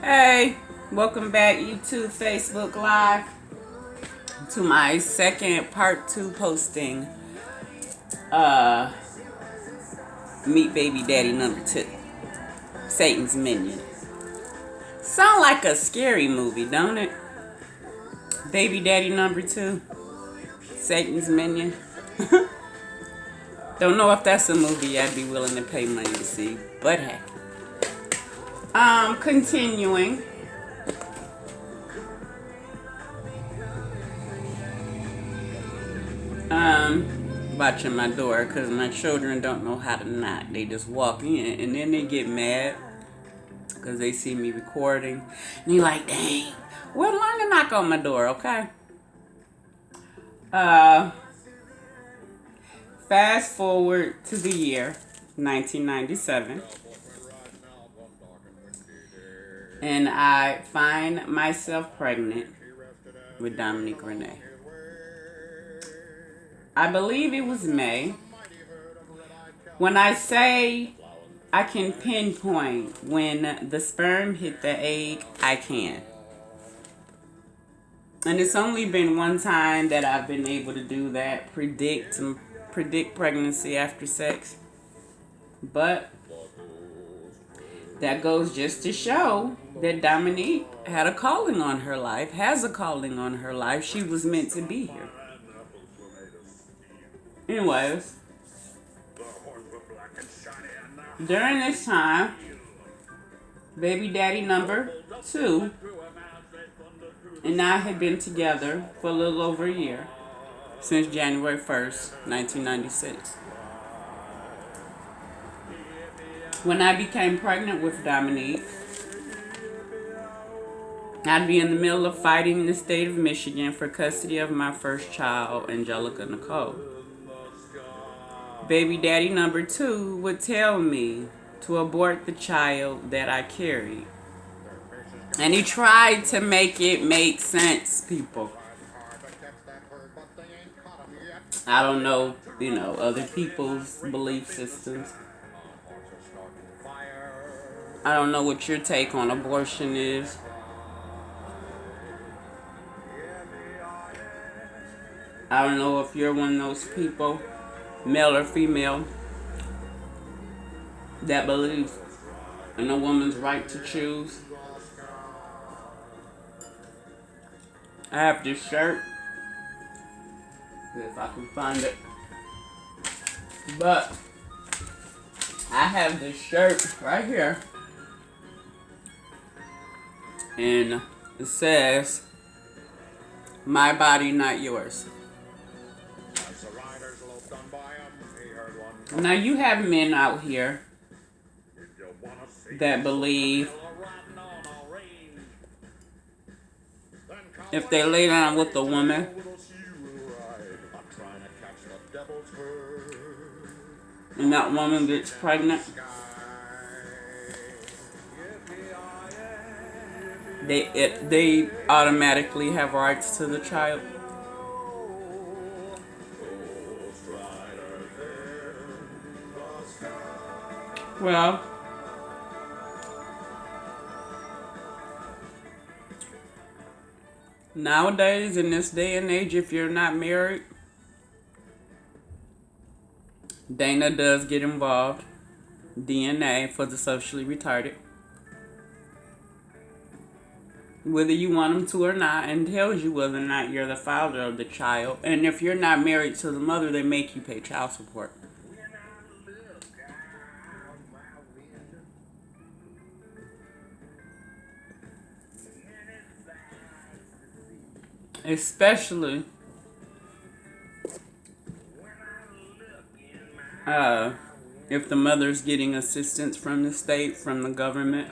Hey, welcome back YouTube, Facebook Live to my second part 2 posting. Uh, Meet Baby Daddy number 2, Satan's Minion. Sound like a scary movie, don't it? Baby Daddy number 2, Satan's Minion. Don't know if that's a movie I'd be willing to pay money to see, but hey. Continuing. Watching my door because my children don't know how to knock. They just walk in and then they get mad because they see me recording. And you're like, dang, well, learn to knock on my door, okay? Fast forward to the year 1997. And I find myself pregnant with Dominique Renee. I believe it was May. When I say I can pinpoint when the sperm hit the egg, I can. And it's only been one time that I've been able to do that, predict pregnancy after sex. But that goes just to show that Dominique had a calling on her life, has a calling on her life. She was meant to be here. Anyways, during this time, baby daddy number 2 and I had been together for a little over a year, since January 1st, 1996. When I became pregnant with Dominique, I'd be in the middle of fighting in the state of Michigan for custody of my first child, Angelica Nicole. Baby daddy number 2 would tell me to abort the child that I carried. And he tried to make it make sense, people. I don't know, other people's belief systems. I don't know what your take on abortion is. I don't know if you're one of those people, male or female, that believes in a woman's right to choose. I have this shirt, if I can find it. But I have this shirt right here, and it says, "My body, not yours." Now you have men out here that believe if they lay down with a woman, and that woman gets pregnant, they automatically have rights to the child. Well, nowadays, in this day and age, if you're not married, Dana does get involved. DNA for the socially retarded. Whether you want them to or not, and tells you whether or not you're the father of the child. And if you're not married to the mother, they make you pay child support. Especially if the mother's getting assistance from the state, from the government.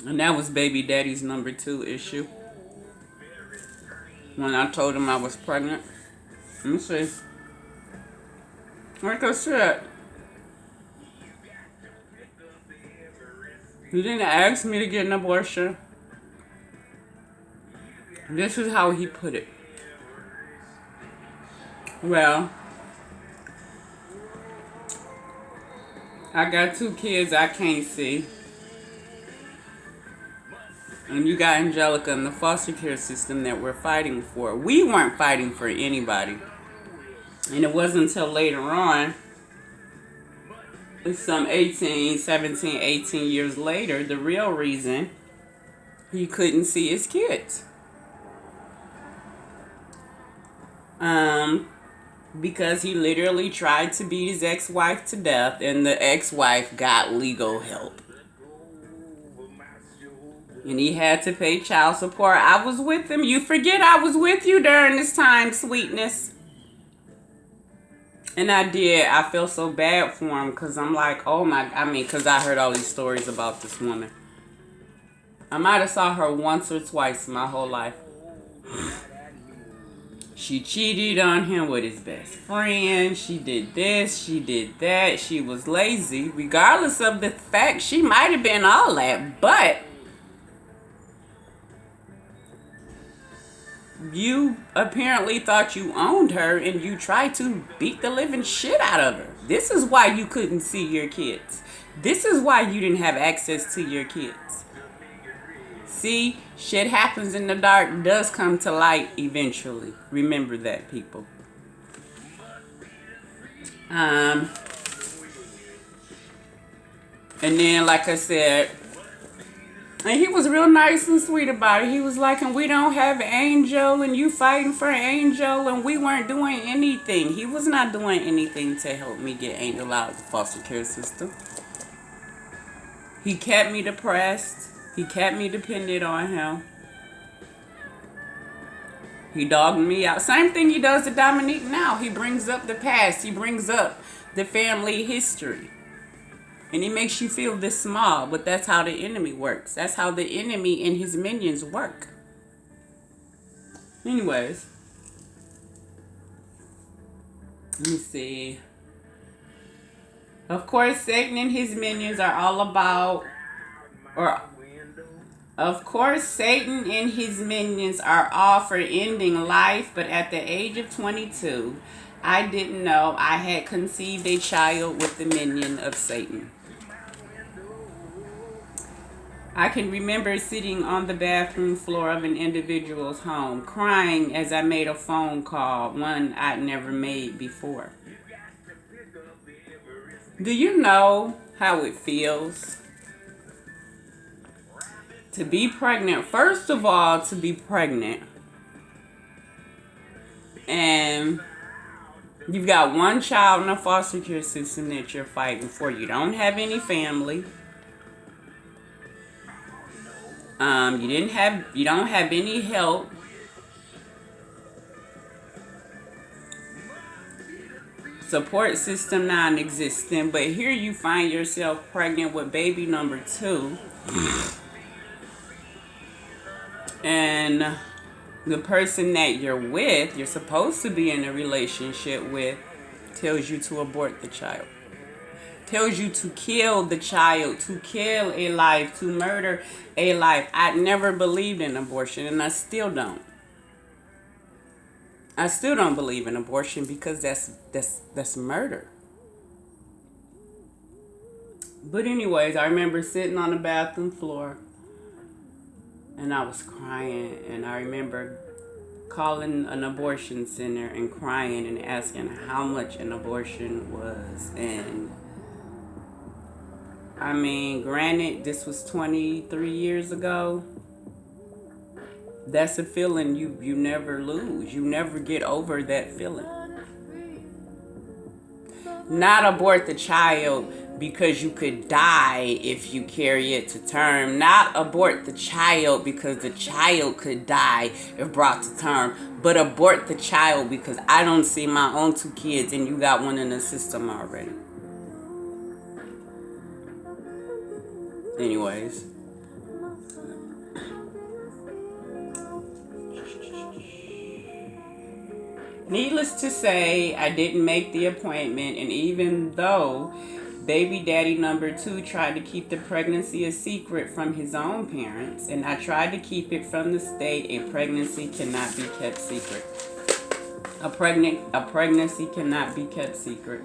And that was baby daddy's number 2 issue. When I told him I was pregnant. Let me see. Like I said, he didn't ask me to get an abortion. This is how he put it. Well, I got 2 kids I can't see. And you got Angelica in the foster care system that we're fighting for. We weren't fighting for anybody. And it wasn't until later on, some 18, 17, 18 years later, the real reason he couldn't see his kids. Because he literally tried to beat his ex-wife to death, and the ex-wife got legal help. And he had to pay child support. I was with him. You forget I was with you during this time, sweetness. And I did. I felt so bad for him because I'm like, oh my, because I heard all these stories about this woman. I might have saw her once or twice my whole life. She cheated on him with his best friend. She did this. She did that. She was lazy. Regardless of the fact she might have been all that. But you apparently thought you owned her and you tried to beat the living shit out of her. This is why you couldn't see your kids. This is why you didn't have access to your kids. See, shit happens in the dark does come to light eventually. Remember that, people. And then, like I said, and he was real nice and sweet about it. He was like, and we don't have Angel, and you fighting for Angel, and we weren't doing anything. He was not doing anything to help me get Angel out of the foster care system. He kept me depressed. He kept me dependent on him. He dogged me out. Same thing he does to Dominique now. He brings up the past. He brings up the family history. And he makes you feel this small. But that's how the enemy works. That's how the enemy and his minions work. Anyways. Let me see. Of course, Satan and his minions are all about... Of course, Satan and his minions are all for ending life, but at the age of 22, I didn't know I had conceived a child with the minion of Satan. I can remember sitting on the bathroom floor of an individual's home, crying as I made a phone call, one I'd never made before. Do you know how it feels to be pregnant? First of all, to be pregnant. And you've got one child in a foster care system that you're fighting for. You don't have any family. You don't have any help. Support system non-existent. But here you find yourself pregnant with baby number 2. And the person that you're supposed to be in a relationship with, tells you to abort the child. Tells you to kill the child, to kill a life, to murder a life. I never believed in abortion, and I still don't. I still don't believe in abortion because that's murder. But anyways, I remember sitting on the bathroom floor. And I was crying, and I remember calling an abortion center and crying and asking how much an abortion was. And granted, this was 23 years ago. That's a feeling you never lose. You never get over that feeling. Not abort the child because you could die if you carry it to term. Not abort the child because the child could die if brought to term. But abort the child because I don't see my own 2 kids and you got one in the system already. Anyways. Needless to say, I didn't make the appointment, and even though Baby daddy number 2 tried to keep the pregnancy a secret from his own parents, and I tried to keep it from the state. A pregnancy cannot be kept secret. A pregnancy cannot be kept secret.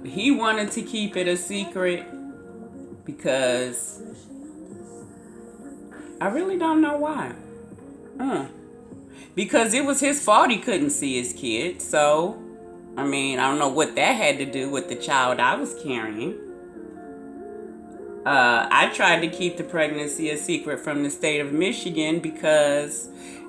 He wanted to keep it a secret because I really don't know why. Because it was his fault he couldn't see his kid. So, I mean, I don't know what that had to do with the child I was carrying. I tried to keep the pregnancy a secret from the state of Michigan because,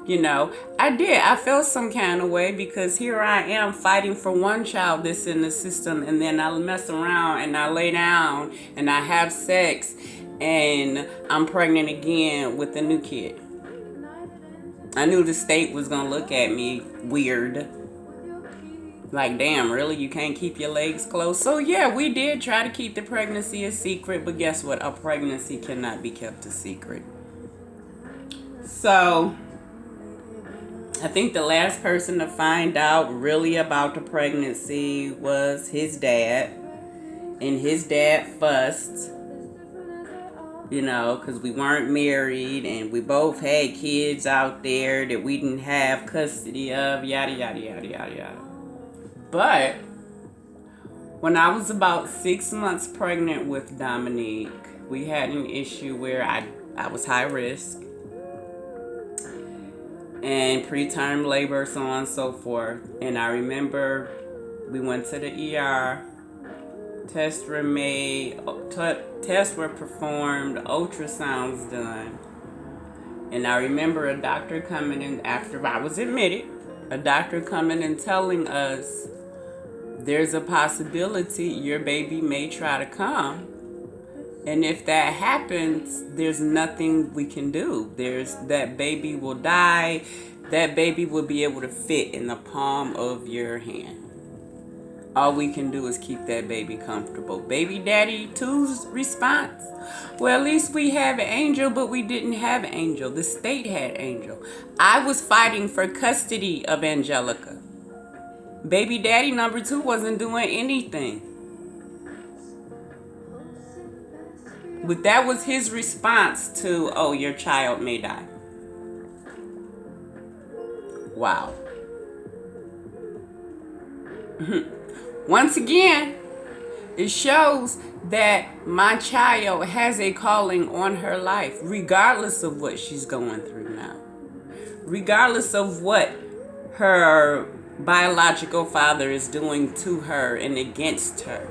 I did. I felt some kind of way because here I am fighting for one child that's in the system, and then I mess around and I lay down and I have sex and I'm pregnant again with a new kid. I knew the state was going to look at me weird. Like, damn, really? You can't keep your legs closed? So, yeah, we did try to keep the pregnancy a secret, but guess what? A pregnancy cannot be kept a secret. So, I think the last person to find out really about the pregnancy was his dad. And his dad fussed, because we weren't married and we both had kids out there that we didn't have custody of, yada, yada, yada, yada, yada. But when I was about 6 months pregnant with Dominique, we had an issue where I was high risk and preterm labor, so on and so forth. And I remember we went to the ER, tests were made, tests were performed, ultrasounds done. And I remember a doctor coming in after I was admitted, a doctor coming and telling us, there's a possibility your baby may try to come. And if that happens, there's nothing we can do. That baby will die. That baby will be able to fit in the palm of your hand. All we can do is keep that baby comfortable. Baby daddy 2's response, well, at least we have Angel, but we didn't have Angel. The state had Angel. I was fighting for custody of Angelica. Baby daddy number 2 wasn't doing anything. But that was his response to, oh, your child may die. Wow. Once again, it shows that my child has a calling on her life, regardless of what she's going through now. Regardless of what her biological father is doing to her and against her.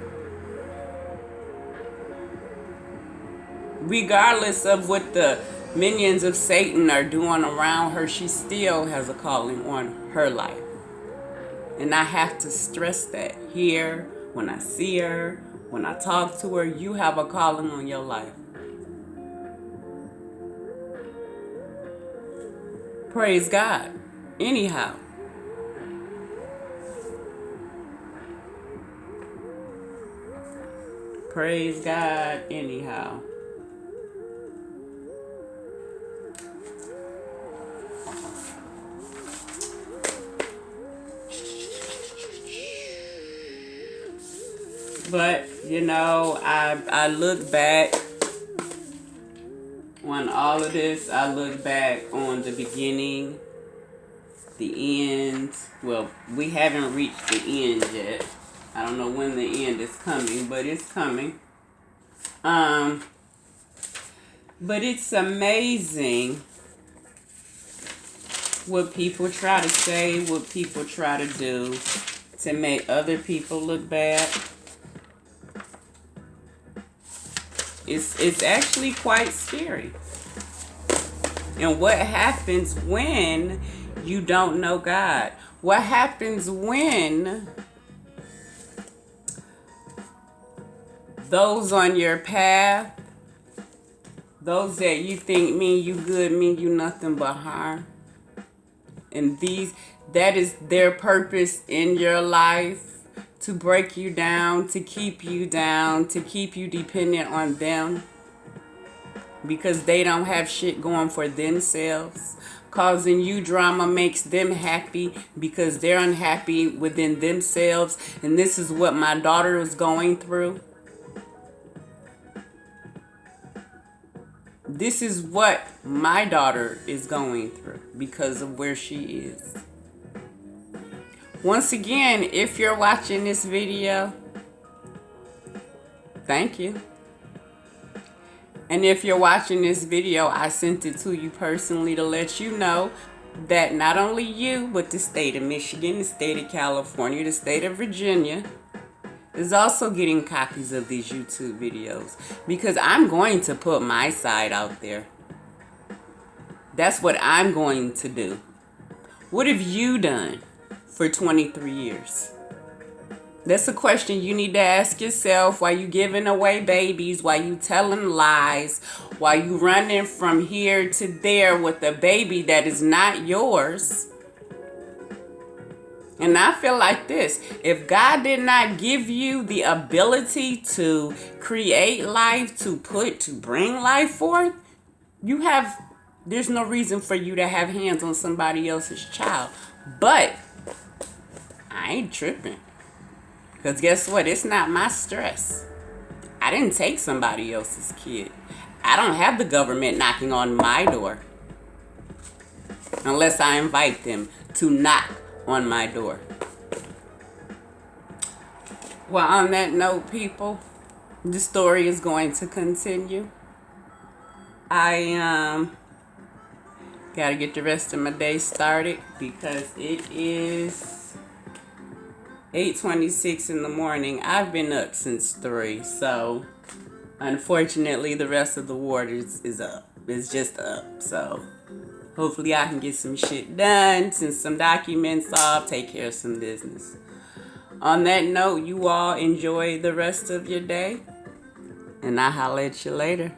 Regardless of what the minions of Satan are doing around her, she still has a calling on her life. And I have to stress that here, when I see her, when I talk to her, you have a calling on your life. Praise God. Anyhow. Praise God anyhow. But, I look back on all of this. I look back on the beginning, the end. Well, we haven't reached the end yet. I don't know when the end is coming, but it's coming. But it's amazing what people try to say, what people try to do to make other people look bad. It's actually quite scary. And what happens when you don't know God? What happens when those on your path, those that you think mean you good, mean you nothing but harm? And that is their purpose in your life, to break you down, to keep you down, to keep you dependent on them. because they don't have shit going for themselves. Causing you drama makes them happy because they're unhappy within themselves. And this is what my daughter is going through. This is what my daughter is going through because of where she is. Once again, if you're watching this video, thank you. And if you're watching this video, I sent it to you personally to let you know that not only you, but the state of Michigan, the state of California, the state of Virginia is also getting copies of these YouTube videos, because I'm going to put my side out there. That's what I'm going to do. What have you done for 23 years? That's a question you need to ask yourself while you giving away babies, while you telling lies, while you running from here to there with a baby that is not yours. And I feel like this: if God did not give you the ability to create life, to bring life forth, there's no reason for you to have hands on somebody else's child. But I ain't tripping. Because guess what? It's not my stress. I didn't take somebody else's kid. I don't have the government knocking on my door. Unless I invite them to knock on my door. Well, on that note, people, the story is going to continue. I gotta get the rest of my day started because it is 8:26 in the morning. I've been up since 3, so unfortunately the rest of the ward is up. It's just up. So hopefully I can get some shit done, send some documents off, take care of some business. On that note, you all enjoy the rest of your day, and I'll holler at you later.